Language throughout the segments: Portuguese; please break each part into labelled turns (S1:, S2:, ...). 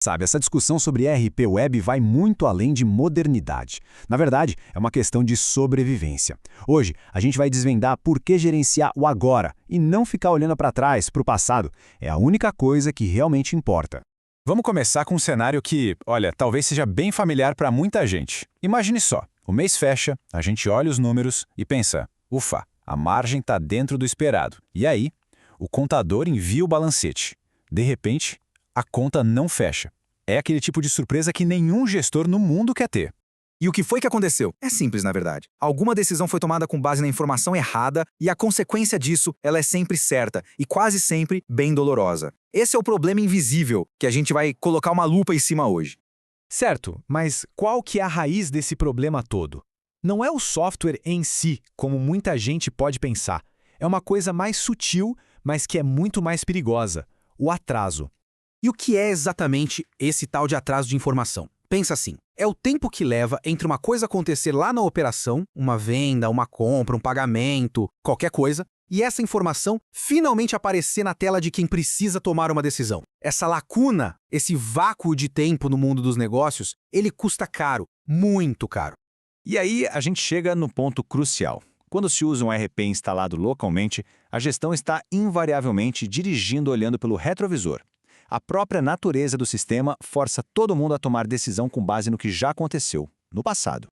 S1: Sabe, essa discussão sobre ERP Web vai muito além de modernidade. Na verdade, é uma questão de sobrevivência. Hoje, a gente vai desvendar por que gerenciar o agora e não ficar olhando para trás, para o passado. É a única coisa que realmente importa.
S2: Vamos começar com um cenário que, olha, talvez seja bem familiar para muita gente. Imagine só, o mês fecha, a gente olha os números e pensa, ufa, a margem está dentro do esperado. E aí, o contador envia o balancete. De repente, a conta não fecha. É aquele tipo de surpresa que nenhum gestor no mundo quer ter.
S3: E o que foi que aconteceu? É simples, na verdade. Alguma decisão foi tomada com base na informação errada e a consequência disso, ela é sempre certa e quase sempre bem dolorosa. Esse é o problema invisível que a gente vai colocar uma lupa em cima hoje.
S4: Certo, mas qual que é a raiz desse problema todo? Não é o software em si, como muita gente pode pensar. É uma coisa mais sutil, mas que é muito mais perigosa: o atraso.
S3: E o que é exatamente esse tal de atraso de informação? Pensa assim, é o tempo que leva entre uma coisa acontecer lá na operação, uma venda, uma compra, um pagamento, qualquer coisa, e essa informação finalmente aparecer na tela de quem precisa tomar uma decisão. Essa lacuna, esse vácuo de tempo no mundo dos negócios, ele custa caro, muito caro.
S2: E aí a gente chega no ponto crucial. Quando se usa um ERP instalado localmente, a gestão está invariavelmente dirigindo olhando pelo retrovisor. A própria natureza do sistema força todo mundo a tomar decisão com base no que já aconteceu, no passado.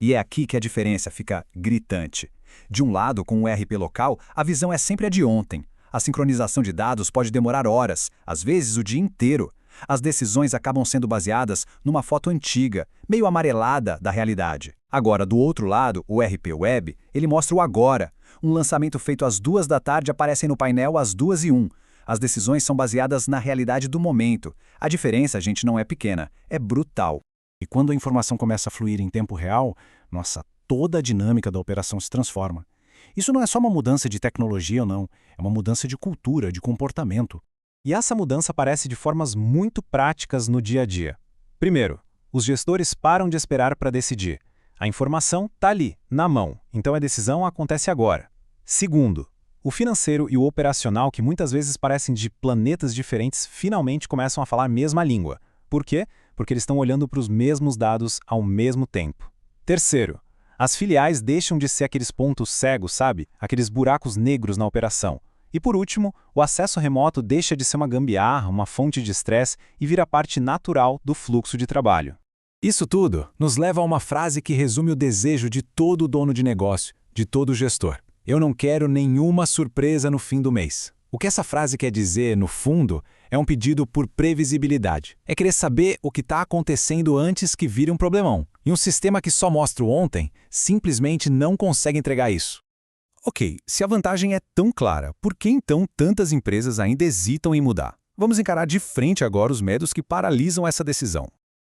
S1: E é aqui que a diferença fica gritante. De um lado, com o ERP local, a visão é sempre a de ontem. A sincronização de dados pode demorar horas, às vezes o dia inteiro. As decisões acabam sendo baseadas numa foto antiga, meio amarelada da realidade. Agora, do outro lado, o ERP Web, ele mostra o agora. Um lançamento feito às 2 da tarde aparece no painel às 2:01. As decisões são baseadas na realidade do momento. A diferença, gente, não é pequena, é brutal.
S5: E quando a informação começa a fluir em tempo real, nossa, toda a dinâmica da operação se transforma. Isso não é só uma mudança de tecnologia ou não, é uma mudança de cultura, de comportamento.
S4: E essa mudança aparece de formas muito práticas no dia a dia. Primeiro, os gestores param de esperar para decidir. A informação está ali, na mão, então a decisão acontece agora. Segundo, o financeiro e o operacional, que muitas vezes parecem de planetas diferentes, finalmente começam a falar a mesma língua. Por quê? Porque eles estão olhando para os mesmos dados ao mesmo tempo. Terceiro, as filiais deixam de ser aqueles pontos cegos, sabe? Aqueles buracos negros na operação. E por último, o acesso remoto deixa de ser uma gambiarra, uma fonte de estresse e vira parte natural do fluxo de trabalho.
S5: Isso tudo nos leva a uma frase que resume o desejo de todo dono de negócio, de todo gestor. Eu não quero nenhuma surpresa no fim do mês. O que essa frase quer dizer, no fundo, é um pedido por previsibilidade. É querer saber o que está acontecendo antes que vire um problemão. E um sistema que só mostra o ontem simplesmente não consegue entregar isso. Ok, se a vantagem é tão clara, por que então tantas empresas ainda hesitam em mudar? Vamos encarar de frente agora os medos que paralisam essa decisão.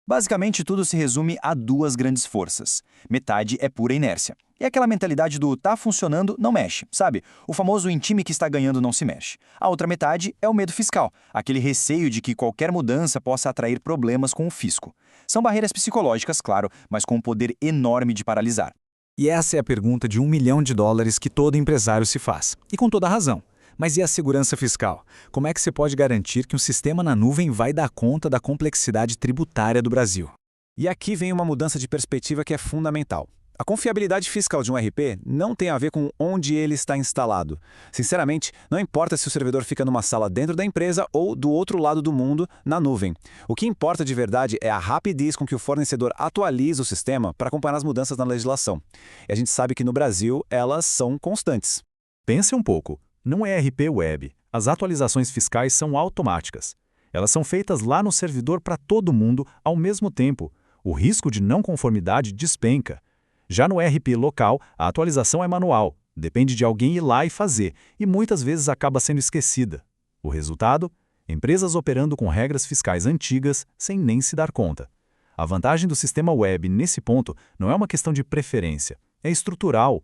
S6: Basicamente, tudo se resume a duas grandes forças. Metade é pura inércia. É aquela mentalidade do tá funcionando, não mexe, sabe? O famoso em time que está ganhando não se mexe. A outra metade é o medo fiscal, aquele receio de que qualquer mudança possa atrair problemas com o fisco. São barreiras psicológicas, claro, mas com um poder enorme de paralisar.
S5: E essa é a pergunta de $1 milhão que todo empresário se faz. E com toda razão. Mas e a segurança fiscal? Como é que você pode garantir que um sistema na nuvem vai dar conta da complexidade tributária do Brasil?
S2: E aqui vem uma mudança de perspectiva que é fundamental. A confiabilidade fiscal de um ERP não tem a ver com onde ele está instalado. Sinceramente, não importa se o servidor fica numa sala dentro da empresa ou do outro lado do mundo, na nuvem. O que importa de verdade é a rapidez com que o fornecedor atualiza o sistema para acompanhar as mudanças na legislação. E a gente sabe que no Brasil elas são constantes.
S5: Pense um pouco. No ERP Web, as atualizações fiscais são automáticas. Elas são feitas lá no servidor para todo mundo ao mesmo tempo. O risco de não conformidade despenca. Já no ERP local, a atualização é manual, depende de alguém ir lá e fazer, e muitas vezes acaba sendo esquecida. O resultado? Empresas operando com regras fiscais antigas sem nem se dar conta. A vantagem do sistema web nesse ponto não é uma questão de preferência, é estrutural.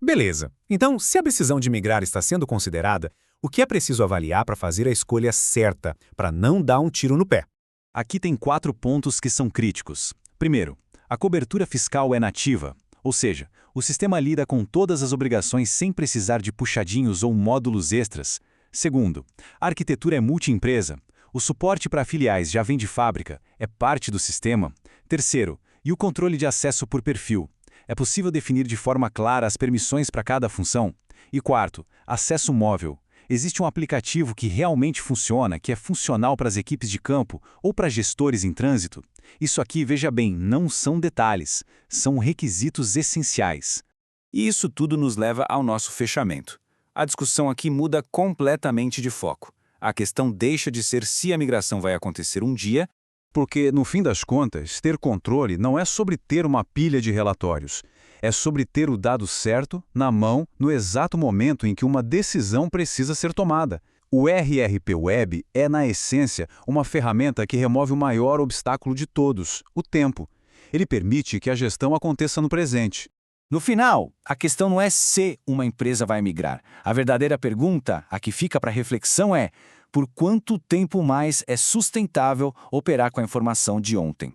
S7: Beleza. Então, se a decisão de migrar está sendo considerada, o que é preciso avaliar para fazer a escolha certa, para não dar um tiro no pé?
S2: Aqui tem 4 pontos que são críticos. Primeiro, a cobertura fiscal é nativa, ou seja, o sistema lida com todas as obrigações sem precisar de puxadinhos ou módulos extras. Segundo, a arquitetura é multiempresa.
S5: O suporte para filiais já vem de fábrica, é parte do sistema. Terceiro, e o controle de acesso por perfil? É possível definir de forma clara as permissões para cada função? E quarto, acesso móvel. Existe um aplicativo que realmente funciona, que é funcional para as equipes de campo ou para gestores em trânsito? Isso aqui, veja bem, não são detalhes, são requisitos essenciais.
S2: E isso tudo nos leva ao nosso fechamento. A discussão aqui muda completamente de foco. A questão deixa de ser se a migração vai acontecer um dia,
S5: Porque, no fim das contas, ter controle não é sobre ter uma pilha de relatórios. É sobre ter o dado certo, na mão, no exato momento em que uma decisão precisa ser tomada. O RRP Web é, na essência, uma ferramenta que remove o maior obstáculo de todos, o tempo. Ele permite que a gestão aconteça no presente.
S6: No final, a questão não é se uma empresa vai migrar. A verdadeira pergunta, a que fica para reflexão é: por quanto tempo mais é sustentável operar com a informação de ontem?